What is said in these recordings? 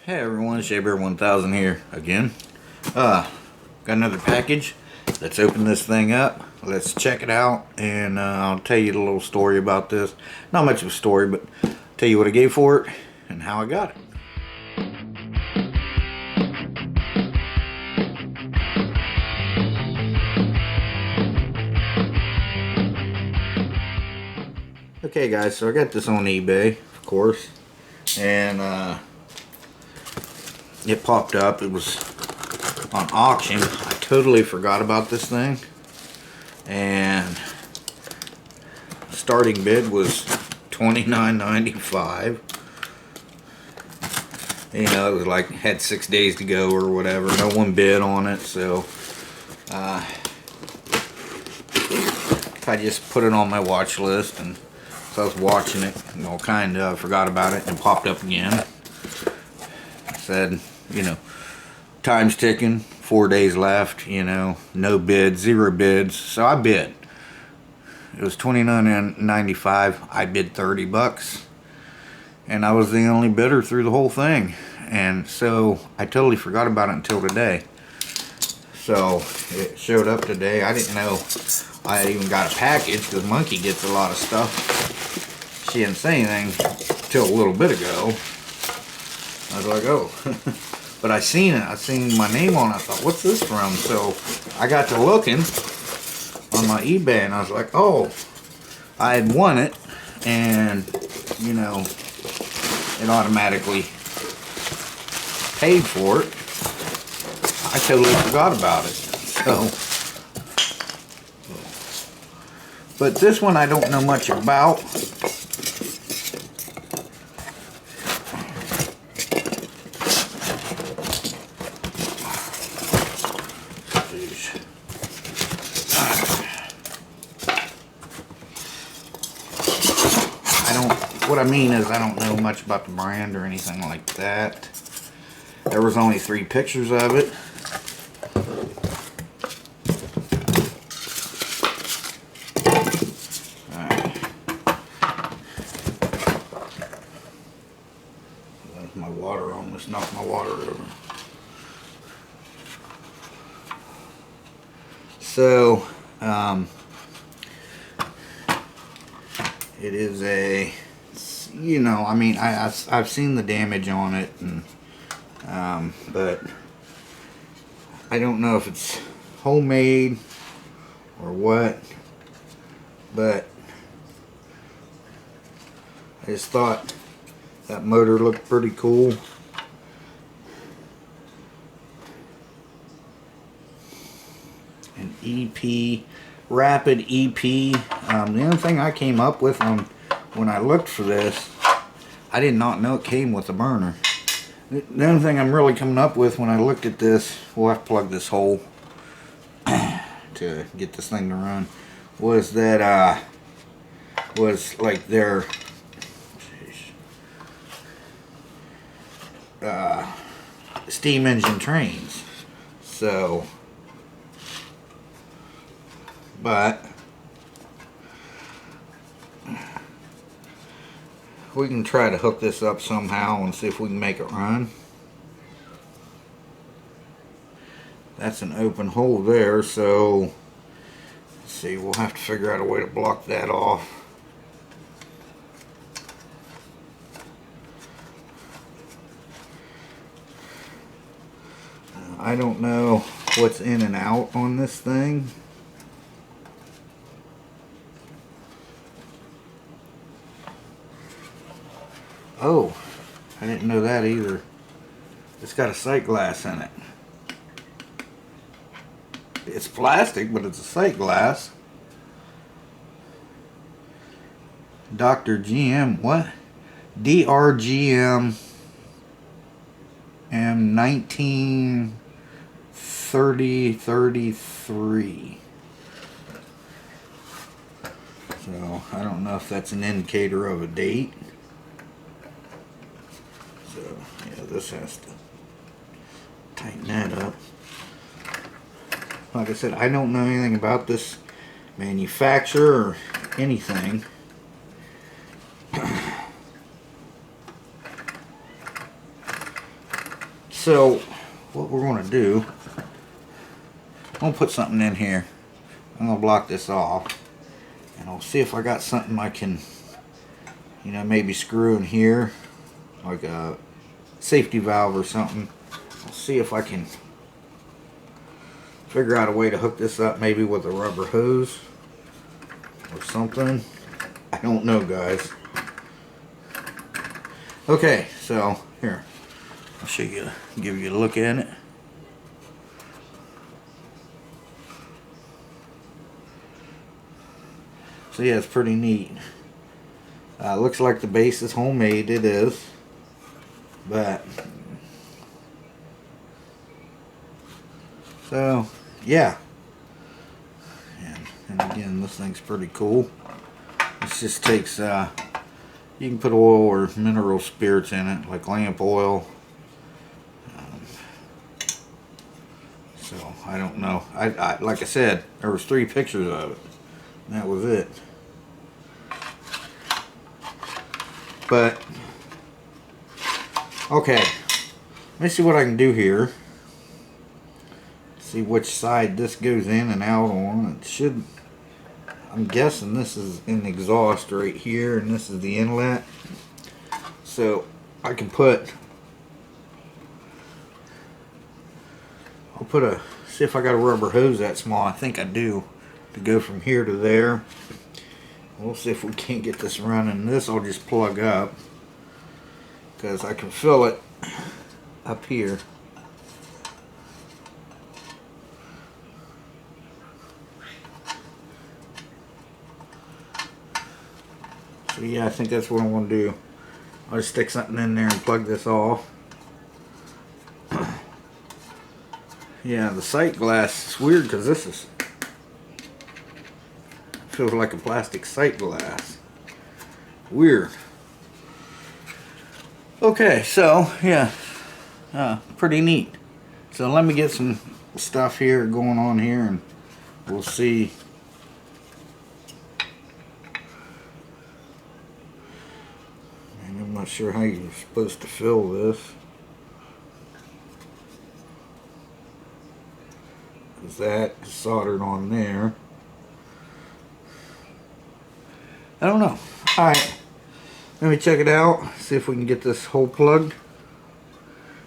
Hey everyone, Shabear 1000 here again. Got another package. Let's open this thing up. Let's check it out, and I'll tell you a little story about this. Not much of a story, but tell you what I gave for it and how I got it. Okay guys, so I got this on eBay, of course, and it popped up. It was on auction. I totally forgot about this thing, and starting bid was $29.95. You know, it was like had 6 days to go or whatever. No one bid on it, so I just put it on my watch list, and so I was watching it, and all kind of forgot about it, and it popped up again. It said, you know, time's ticking, 4 days left, you know, no bids, 0 bids. So I bid. It was $29.95. I bid $30, and I was the only bidder through the whole thing. And so I totally forgot about it until today. So it showed up today. I didn't know I even got a package, because Monkey gets a lot of stuff. She didn't say anything till a little bit ago. I was like, oh. But I seen it. I seen my name on it. I thought, what's this from? So I got to looking on my eBay, and I was like, oh, I had won it, and you know, it automatically paid for it. I totally forgot about it. So, but this one I don't know much about. What I mean is I don't know much about the brand or anything like that. There was only 3 pictures of it. Alright. My water almost knocked my water over. So, it is a, you know, I mean, I've seen the damage on it, and but I don't know if it's homemade or what, but I just thought that motor looked pretty cool. An EP, Rapid EP. The only thing I came up with when I looked for this, I did not know it came with a burner. The only thing I'm really coming up with when I looked at this, we'll have to plug this hole to get this thing to run, was that was like their steam engine trains. So, but we can try to hook this up somehow and see if we can make it run. That's an open hole there, so let's see, we'll have to figure out a way to block that off. I don't know what's in and out on this thing. Oh, I didn't know that either. It's got a sight glass in it. It's plastic, but it's a sight glass. Dr. GM, what? DRGM M193033. So I don't know if that's an indicator of a date. So yeah, this has to tighten that up. Like I said, I don't know anything about this manufacturer or anything. So what we're going to do, I'm going to put something in here. I'm going to block this off, and I'll see if I got something I can, you know, maybe screw in here, like a safety valve or something. I'll see if I can figure out a way to hook this up, maybe with a rubber hose or something. I don't know, guys. Okay, so here, I'll show you, give you a look at it. So yeah, it's pretty neat. Looks like the base is homemade. It is, but so yeah. And again, this thing's pretty cool. This just takes, you can put oil or mineral spirits in it, like lamp oil. So I don't know. I like I said, there was 3 pictures of it. And that was it. But okay, let me see what I can do here. See which side this goes in and out on. It should, I'm guessing this is an exhaust right here, and this is the inlet. So I can put, I'll put a, see if I got a rubber hose that small. I think I do, to go from here to there. We'll see if we can't get this running. This I'll just plug up, because I can fill it up here. So yeah, I think that's what I want to do. I'll just stick something in there and plug this off. Yeah, the sight glass is weird, because this is, feels like a plastic sight glass. Weird. Okay, so yeah, pretty neat. So let me get some stuff here going on here, and we'll see. And I'm not sure how you're supposed to fill this, because that is soldered on there. I don't know. Alright, let me check it out, see if we can get this hole plugged,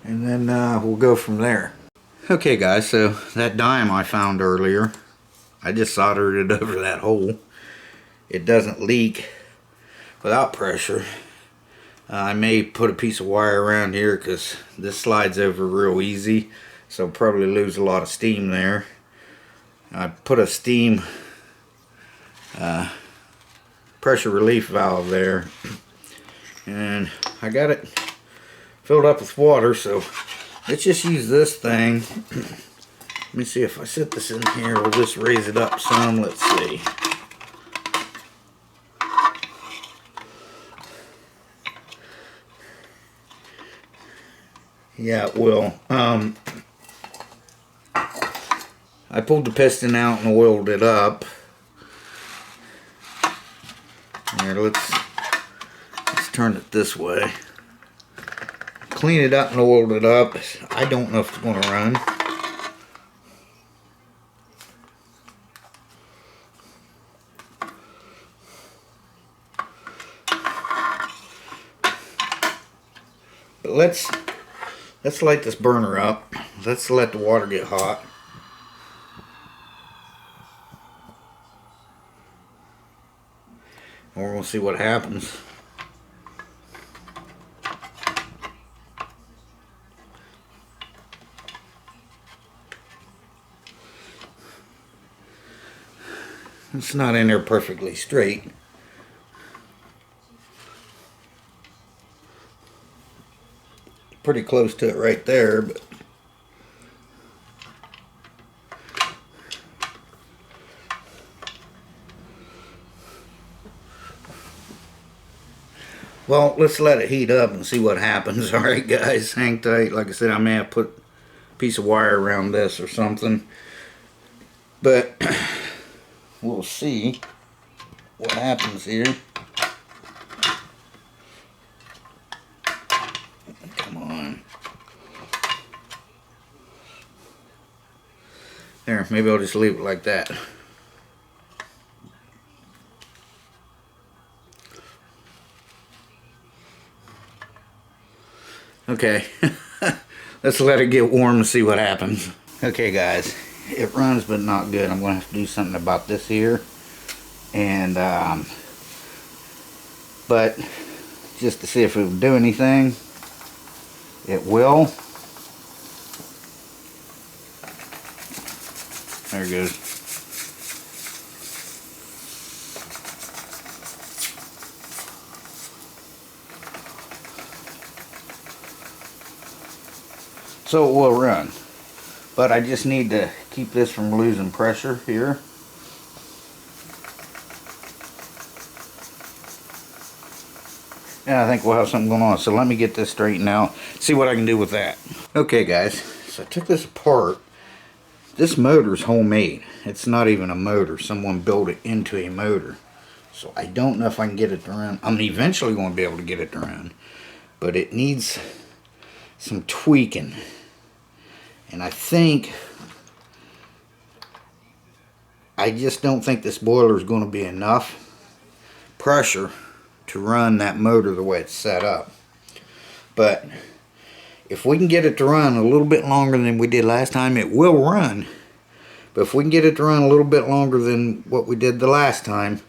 and then we'll go from there. Okay guys, so that dime I found earlier, I just soldered it over that hole. It doesn't leak without pressure. I may put a piece of wire around here, because this slides over real easy, so I'll probably lose a lot of steam there. I put a steam pressure relief valve there, and I got it filled up with water, so let's just use this thing. Let me see if I set this in here, we'll just raise it up some. Let's see. Yeah, it will. I pulled the piston out and oiled it up. Here, let's turn it this way. Clean it up and oiled it up. I don't know if it's going to run. But let's light this burner up. Let's let the water get hot. And we're going to see what happens. It's not in there perfectly straight. Pretty close to it right there, but well, let's let it heat up and see what happens. Alright guys, hang tight. Like I said, I may have put a piece of wire around this or something, but we'll see what happens here. Come on. There, maybe I'll just leave it like that. Okay, let's let it get warm and see what happens. Okay guys, it runs but not good. I'm going to have to do something about this here. And, but just to see if it will do anything, it will. There it goes. So it will run, but I just need to keep this from losing pressure here. And I think we'll have something going on. So let me get this straightened out, see what I can do with that. Okay guys, so I took this apart. This motor's homemade. It's not even a motor. Someone built it into a motor. So I don't know if I can get it to run. I'm eventually going to be able to get it to run, but it needs some tweaking. And I just don't think this boiler is going to be enough pressure to run that motor the way it's set up. But if we can get it to run a little bit longer than we did last time, it will run. But if we can get it to run a little bit longer than what we did the last time,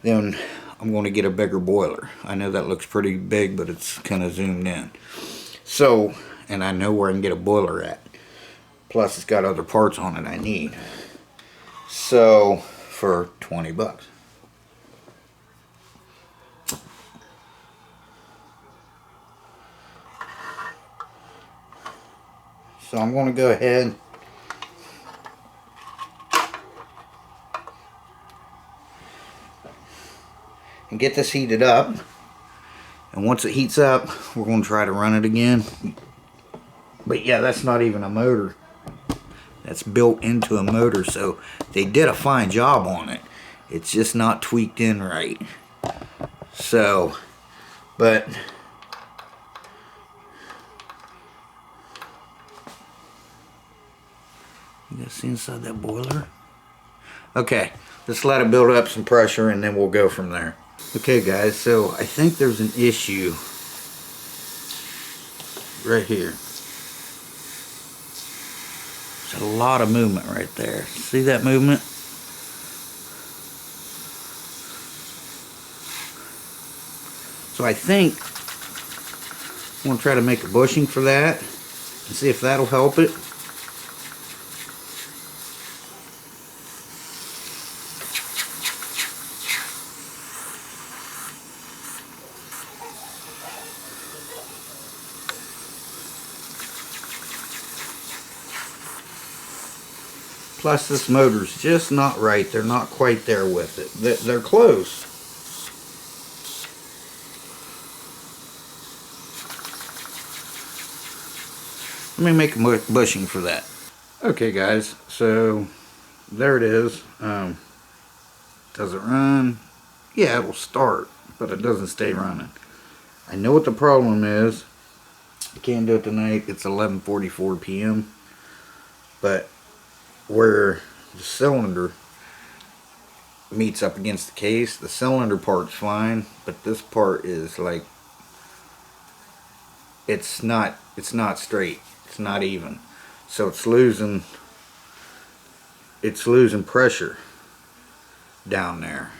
then I'm going to get a bigger boiler. I know that looks pretty big, but it's kind of zoomed in. So, and I know where I can get a boiler at. Plus it's got other parts on it I need. So, for 20 bucks. So I'm going to go ahead and get this heated up. And once it heats up, we're going to try to run it again. But yeah, that's not even a motor. That's built into a motor, so they did a fine job on it. It's just not tweaked in right. So, but you guys see inside that boiler? Okay, let's let it build up some pressure and then we'll go from there. Okay guys, so I think there's an issue right here. There's a lot of movement right there. See that movement? So I think I'm going to try to make a bushing for that and see if that'll help it. Plus this motor's just not right. They're not quite there with it. They're close. Let me make a bushing for that. Okay guys, so there it is. Does it run? Yeah, it will start, but it doesn't stay running. I know what the problem is. I can't do it tonight. It's 11:44 p.m. But where the cylinder meets up against the case, the cylinder part's fine, but this part is like, it's not straight. It's not even. So it's losing pressure down there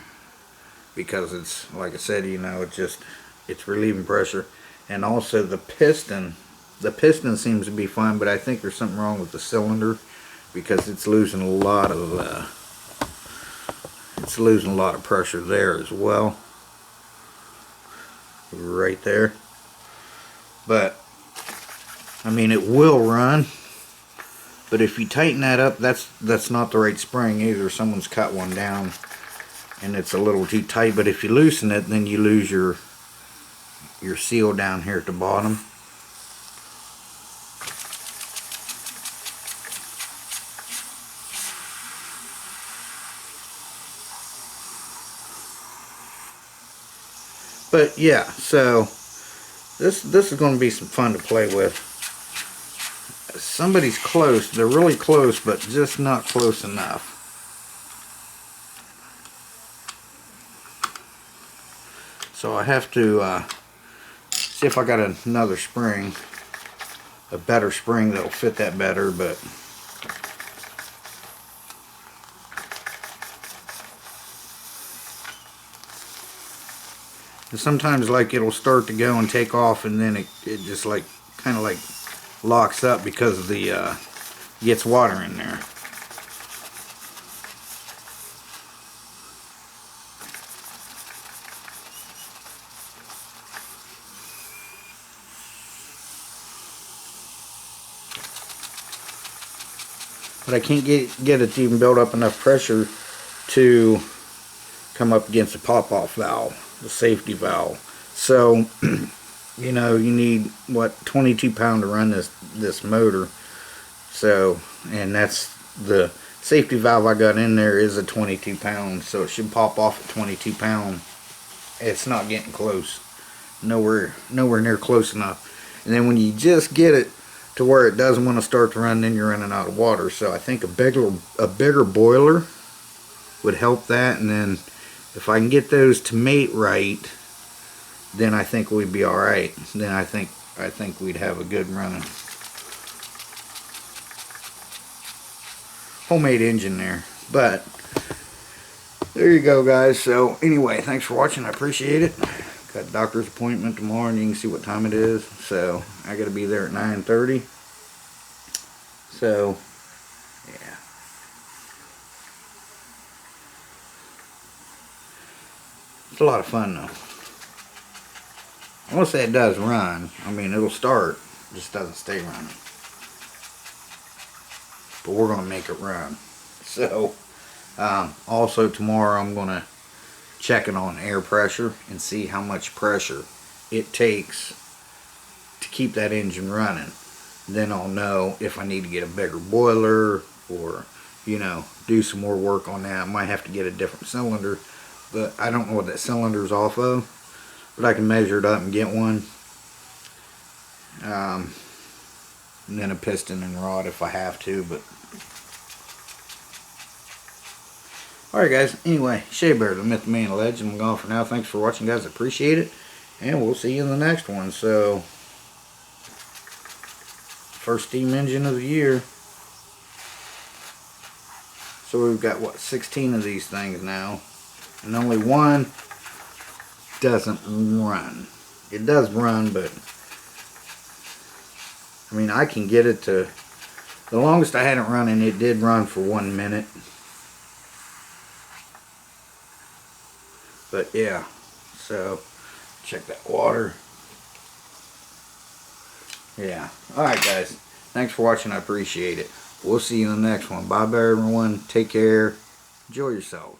because it's, like I said, you know, it's relieving pressure. And also the piston seems to be fine, but I think there's something wrong with the cylinder because it's losing a lot of pressure there as well, right there. But I mean, it will run, but if you tighten that up, that's not the right spring either. Someone's cut one down and it's a little too tight. But if you loosen it, then you lose your seal down here at the bottom. But yeah, so this is going to be some fun to play with. somebody's close. They're really close, but just not close enough. So I have to see if I got another spring, a better spring that'll fit that better, but sometimes like it'll start to go and take off, and then it just like kind of like locks up because the gets water in there. But I can't get it to even build up enough pressure to come up against the pop-off valve, the safety valve. So, you know, you need, what, 22 pound to run this motor. So, and that's the safety valve I got in there is a 22 pound, so it should pop off at 22 pound. It's not getting close, nowhere near close enough. And then when you just get it to where it doesn't want to start to run, then you're running out of water. So I think a bigger boiler would help that. And then if I can get those to mate right, then I think we'd be all right. Then I think we'd have a good running homemade engine there. But there you go, guys. So anyway, thanks for watching. I appreciate it. Got a doctor's appointment tomorrow, and you can see what time it is. So I got to be there at 9:30. So yeah, it's a lot of fun though. I won't say it does run. I mean, it'll start, just doesn't stay running. But we're gonna make it run. So also tomorrow I'm gonna check it on air pressure and see how much pressure it takes to keep that engine running. Then I'll know if I need to get a bigger boiler, or, you know, do some more work on that. I might have to get a different cylinder, but I don't know what that cylinder is off of, but I can measure it up and get one. And then a piston and rod if I have to. But alright guys, anyway, Shea Bear, the myth, the man, the legend. I'm gone for now. Thanks for watching, guys. I appreciate it, and we'll see you in the next one. So, first steam engine of the year. So we've got, what, 16 of these things now, and only one doesn't run. It does run, but I mean, I can get it to, the longest I had it running, it did run for 1 minute. But yeah, so check that water. Yeah. Alright guys, thanks for watching. I appreciate it. We'll see you in the next one. Bye bye everyone. Take care. Enjoy yourself.